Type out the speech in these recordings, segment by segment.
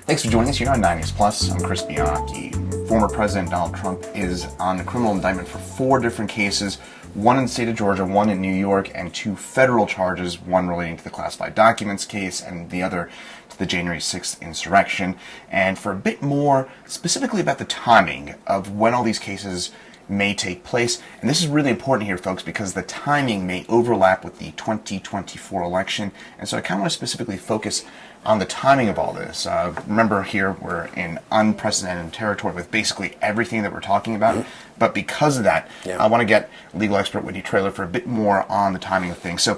Thanks for joining us. You're on 90s Plus. I'm Chris Bianchi. Former President Donald Trump is on the criminal indictment for 4 different cases, one in the state of Georgia, one in New York, and 2 federal charges, one relating to the classified documents case and the other to the January 6th insurrection. And for a bit more specifically about the timing of when all these cases may take place. And this is really important here, folks, because the timing may overlap with the 2024 election. And so I kind of want to specifically focus on the timing of all this. Remember here, we're in unprecedented territory with basically everything that we're talking about. But because of that, I want to get legal expert Whitney Traylor for a bit more on the timing of things. So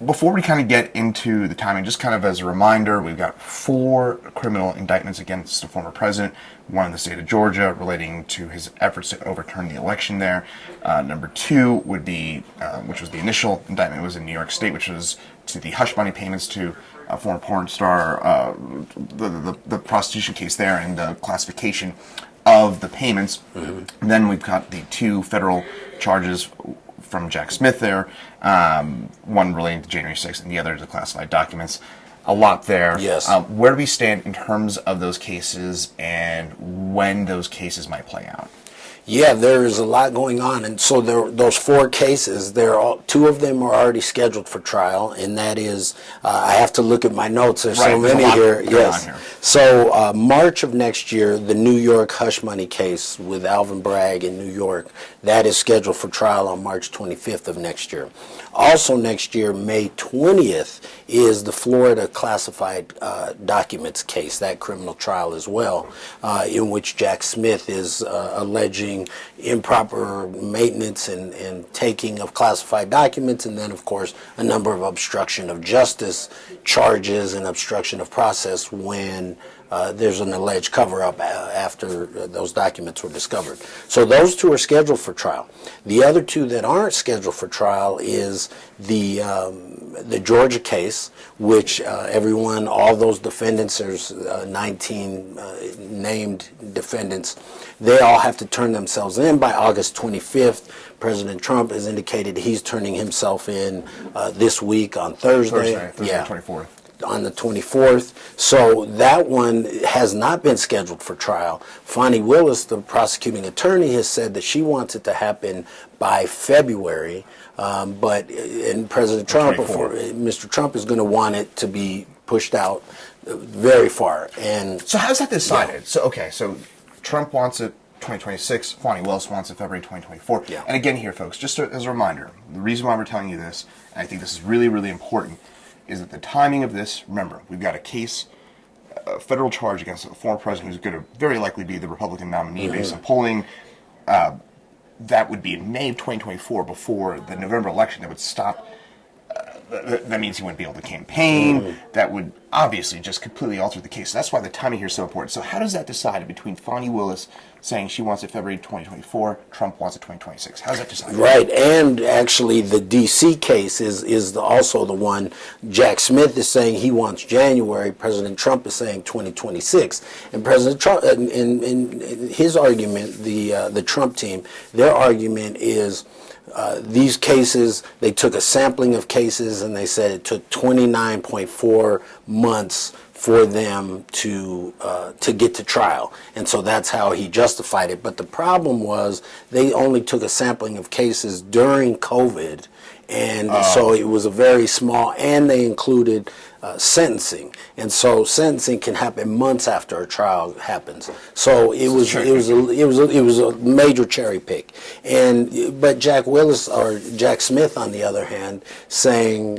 before we kind of get into the timing, just kind of as a reminder, we've got 4 criminal indictments against the former president, one in the state of Georgia relating to his efforts to overturn the election there. Number 2 would be, which was the initial indictment, was in New York State, which was to the hush money payments to a former porn star, the prostitution case there and the classification of the payments. Then we've got the 2 federal charges from Jack Smith there, one relating to January 6th and the other to classified documents. A lot there. Yes. Where do we stand in terms of those cases and when those cases might play out? Yeah, there is a lot going on, and so those 4 cases, 2 of them are already scheduled for trial, and that is, I have to look at my notes. There's so many here. Yes. So March of next year, the New York hush money case with Alvin Bragg in New York, that is scheduled for trial on March 25th of next year. Also next year, May 20th, is the Florida classified documents case, that criminal trial as well, in which Jack Smith is alleging improper maintenance and taking of classified documents, and then, of course, a number of obstruction of justice charges and obstruction of process when there's an alleged cover-up after those documents were discovered. So those 2 are scheduled for trial. The other 2 that aren't scheduled for trial is the Georgia case, which all those defendants, there's 19 named defendants, they all have to turn themselves in by August 25th. President Trump has indicated he's turning himself in this week on Thursday. Thursday 24th. On the 24th. So that one has not been scheduled for trial. Fani Willis, the prosecuting attorney, has said that she wants it to happen by February, but President Trump, Mr. Trump, is going to want it to be pushed out very far. And so how's that decided? Yeah. So Trump wants it 2026, Fani Willis wants it February 2024. Yeah. And again here, folks, just as a reminder, the reason why we're telling you this, and I think this is really, really important, is that the timing of this, remember, we've got a case, a federal charge against a former president who's going to very likely be the Republican nominee based on polling. That would be in May of 2024 before the November election. That would stop. That means he wouldn't be able to campaign. That would obviously just completely alter the case. That's why the timing here is so important. So how does that decide between Fani Willis saying she wants it February 2024, Trump wants it 2026? How's that decided? Right, and actually the D.C. case is also the one. Jack Smith is saying he wants January. President Trump is saying 2026. And President Trump, in his argument, the Trump team, their argument is these cases, they took a sampling of cases and they said it took 29.4 months for them to get to trial. And so that's how he justified it. But the problem was they only took a sampling of cases during COVID. And so it was a very small, and they included sentencing, and so sentencing can happen months after a trial happens. So it was a major cherry pick. But Jack Smith, on the other hand, saying,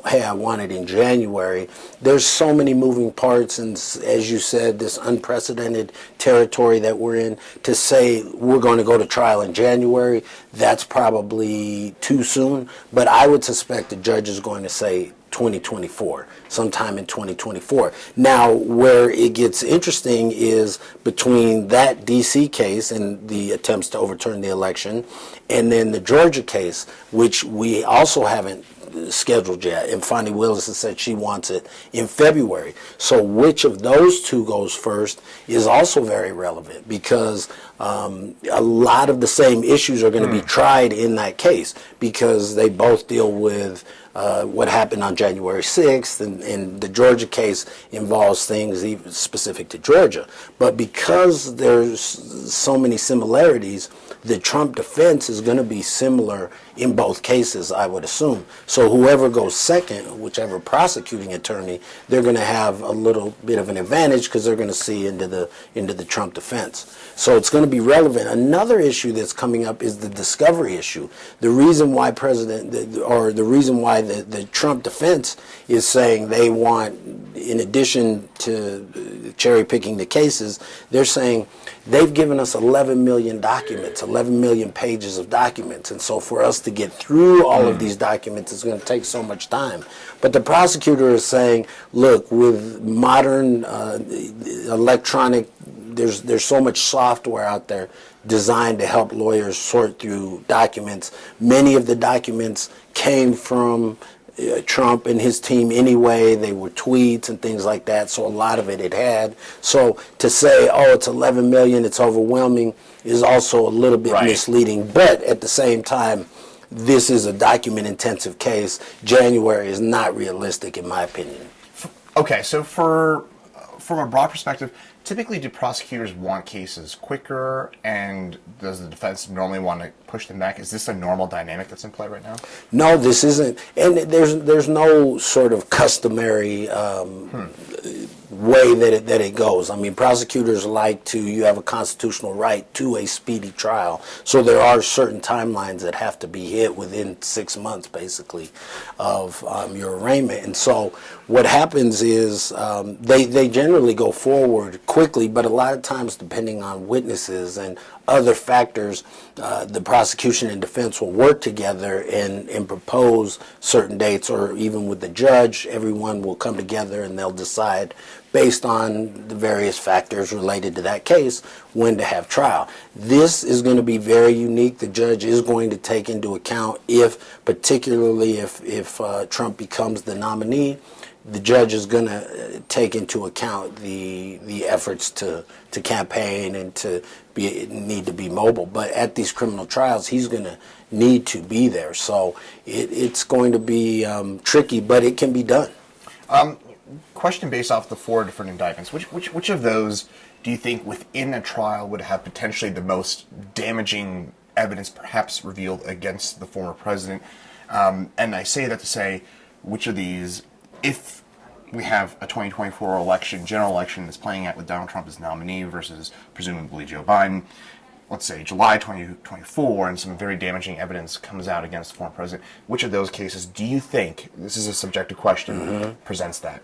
hey, I want it in January. There's so many moving parts, and as you said, this unprecedented territory that we're in. To say we're going to go to trial in January, that's probably too soon. But I would suspect the judge is going to say 2024, sometime in 2024. Now, where it gets interesting is between that D.C. case and the attempts to overturn the election, and then the Georgia case, which we also haven't scheduled yet, and Fani Willis has said she wants it in February. So which of those 2 goes first is also very relevant, because a lot of the same issues are going to be tried in that case, because they both deal with what happened on January 6th, and the Georgia case involves things even specific to Georgia. But because there's so many similarities, the Trump defense is going to be similar in both cases, I would assume. So whoever goes second, whichever prosecuting attorney, they're going to have a little bit of an advantage because they're going to see into the Trump defense. So it's going to be relevant. Another issue that's coming up is the discovery issue. The reason why the Trump defense is saying they want, in addition to cherry picking the cases, they're saying they've given us 11 million documents, 11 million pages of documents. And so for us to get through all of these documents, it's going to take so much time. But the prosecutor is saying, look, with modern electronic, there's so much software out there designed to help lawyers sort through documents. Many of the documents came from Trump and his team anyway. They were tweets and things like that, so a lot of it had. So to say, oh, it's 11 million, it's overwhelming, is also a little bit misleading. But at the same time, this is a document-intensive case. January is not realistic, in my opinion. Okay, so from a broad perspective, typically do prosecutors want cases quicker, and does the defense normally want to push them back? Is this a normal dynamic that's in play right now? No, this isn't. And there's no sort of customary way that it goes. I mean, prosecutors you have a constitutional right to a speedy trial. So there are certain timelines that have to be hit within 6 months, basically, of your arraignment. And so what happens is they generally go forward quickly, but a lot of times, depending on witnesses and other factors, the prosecution and defense will work together and propose certain dates, or even with the judge, everyone will come together and they'll decide based on the various factors related to that case when to have trial. This is going to be very unique. The judge is going to take into account particularly if Trump becomes the nominee, the judge is going to take into account the efforts to campaign and need to be mobile. But at these criminal trials, he's going to need to be there. So it's going to be tricky, but it can be done. Question based off the 4 different indictments. Which of those do you think within a trial would have potentially the most damaging evidence perhaps revealed against the former president? And I say that to say, which of these, if we have a 2024 general election that's playing out with Donald Trump as nominee versus presumably Joe Biden, let's say July 2024, and some very damaging evidence comes out against the former president, which of those cases do you think, this is a subjective question, presents that?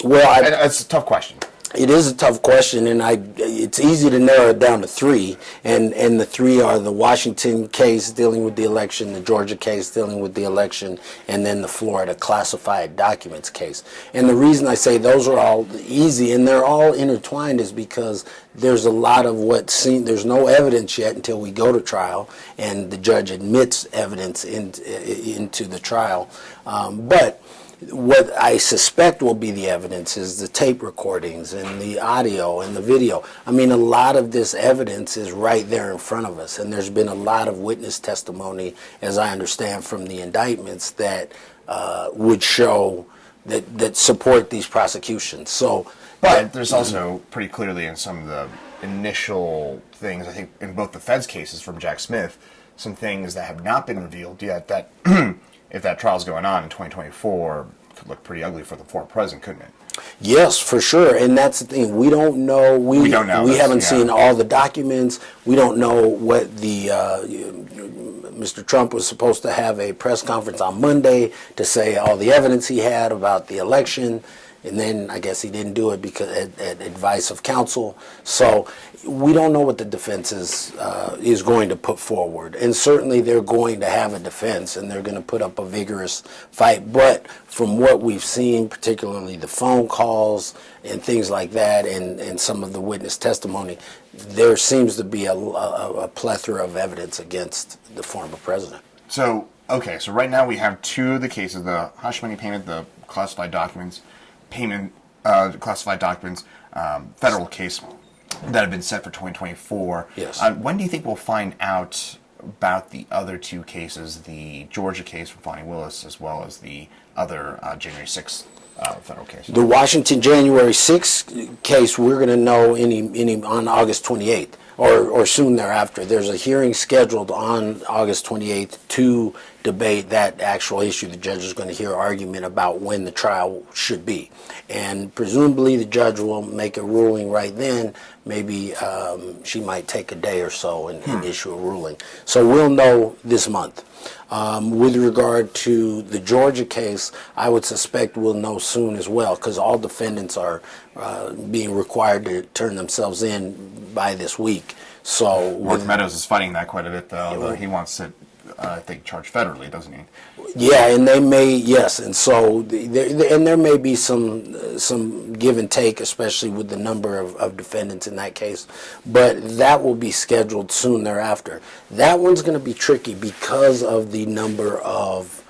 Well, it's a tough question. It is a tough question, and it's easy to narrow it down to 3, and the 3 are the Washington case dealing with the election, the Georgia case dealing with the election, and then the Florida classified documents case. And the reason I say those are all easy and they're all intertwined is because there's a lot of there's no evidence yet until we go to trial, and the judge admits evidence into the trial. But what I suspect will be the evidence is the tape recordings and the audio and the video. I mean, a lot of this evidence is right there in front of us, and there's been a lot of witness testimony, as I understand from the indictments, that would show that support these prosecutions. But there's also pretty clearly in some of the initial things, I think in both the Fed's cases from Jack Smith, some things that have not been revealed yet that if that trial's going on in 2024, could look pretty ugly for the former president, couldn't it? Yes, for sure. And that's the thing. We don't know. We don't know. We haven't seen all the documents. We don't know what Mr. Trump was supposed to have a press conference on Monday to say all the evidence he had about the election. And then I guess he didn't do it because at advice of counsel. So we don't know what the defense is going to put forward. And certainly they're going to have a defense and they're going to put up a vigorous fight. But from what we've seen, particularly the phone calls and things like that and some of the witness testimony, there seems to be a plethora of evidence against the former president. So right now we have 2 of the cases, the hush money payment, the classified documents, federal case that have been set for 2024. Yes. When do you think we'll find out about the other two cases, the Georgia case from Fonnie Willis, as well as the other January 6th federal case? The Washington January 6th case, we're going to know any on August 28th or soon thereafter. There's a hearing scheduled on August 28th to debate that actual issue. The judge is going to hear argument about when the trial should be. And presumably the judge will make a ruling right then. Maybe she might take a day or so and issue a ruling. So we'll know this month. With regard to the Georgia case, I would suspect we'll know soon as well, because all defendants are being required to turn themselves in by this week. So Mark Meadows is fighting that quite a bit, though. Although he wants it, I think, charged federally, doesn't he? Yeah, and they may, yes, and so there may be some give and take, especially with the number of defendants in that case, but that will be scheduled soon thereafter. That one's going to be tricky because of the number of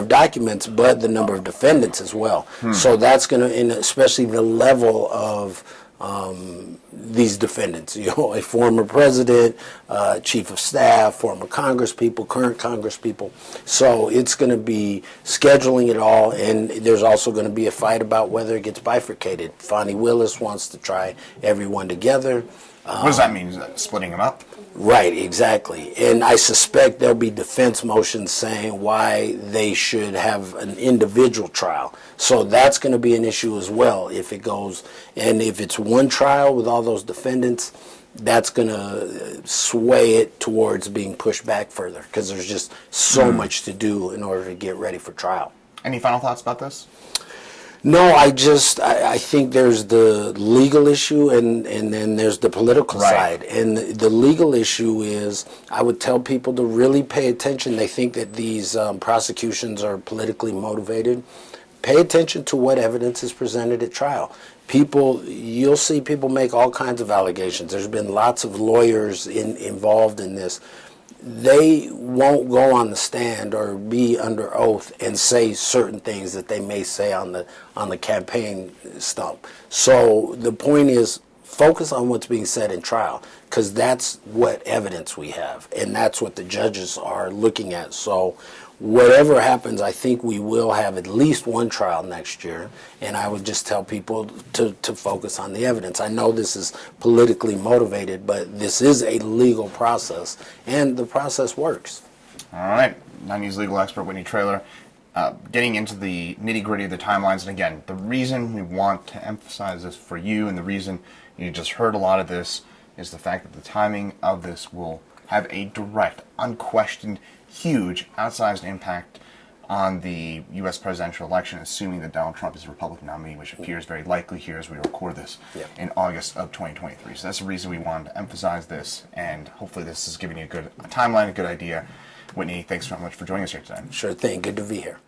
documents, but the number of defendants as well. So that's going to, and especially the level of these defendants, a former president, chief of staff, former congresspeople, current congresspeople. So it's going to be scheduling it all, and there's also going to be a fight about whether it gets bifurcated. Fonnie Willis wants to try everyone together. What does that mean? Is that splitting them up? Right, exactly. And I suspect there'll be defense motions saying why they should have an individual trial. So that's going to be an issue as well if it goes. And if it's one trial with all those defendants, that's going to sway it towards being pushed back further because there's just so much to do in order to get ready for trial. Any final thoughts about this? No, I think there's the legal issue and then there's the political side. And the legal issue is, I would tell people to really pay attention. They think that these prosecutions are politically motivated. Pay attention to what evidence is presented at trial. You'll see people make all kinds of allegations. There's been lots of lawyers involved in this. They won't go on the stand or be under oath and say certain things that they may say on the campaign stump. So the point is, focus on what's being said in trial, because that's what evidence we have, and that's what the judges are looking at. So whatever happens, I think we will have at least one trial next year, and I would just tell people to focus on the evidence. I know this is politically motivated, but this is a legal process, and the process works. All right. 9 News legal expert Whitney Traylor, getting into the nitty-gritty of the timelines. And again, the reason we want to emphasize this for you, and the reason you just heard a lot of this, is the fact that the timing of this will have a direct, unquestioned, huge, outsized impact on the U.S. presidential election, assuming that Donald Trump is a Republican nominee, which appears very likely here as we record this in August of 2023. So that's the reason we wanted to emphasize this, and hopefully this is giving you a timeline, a good idea. Whitney, thanks so much for joining us here today. Sure thing. Good to be here.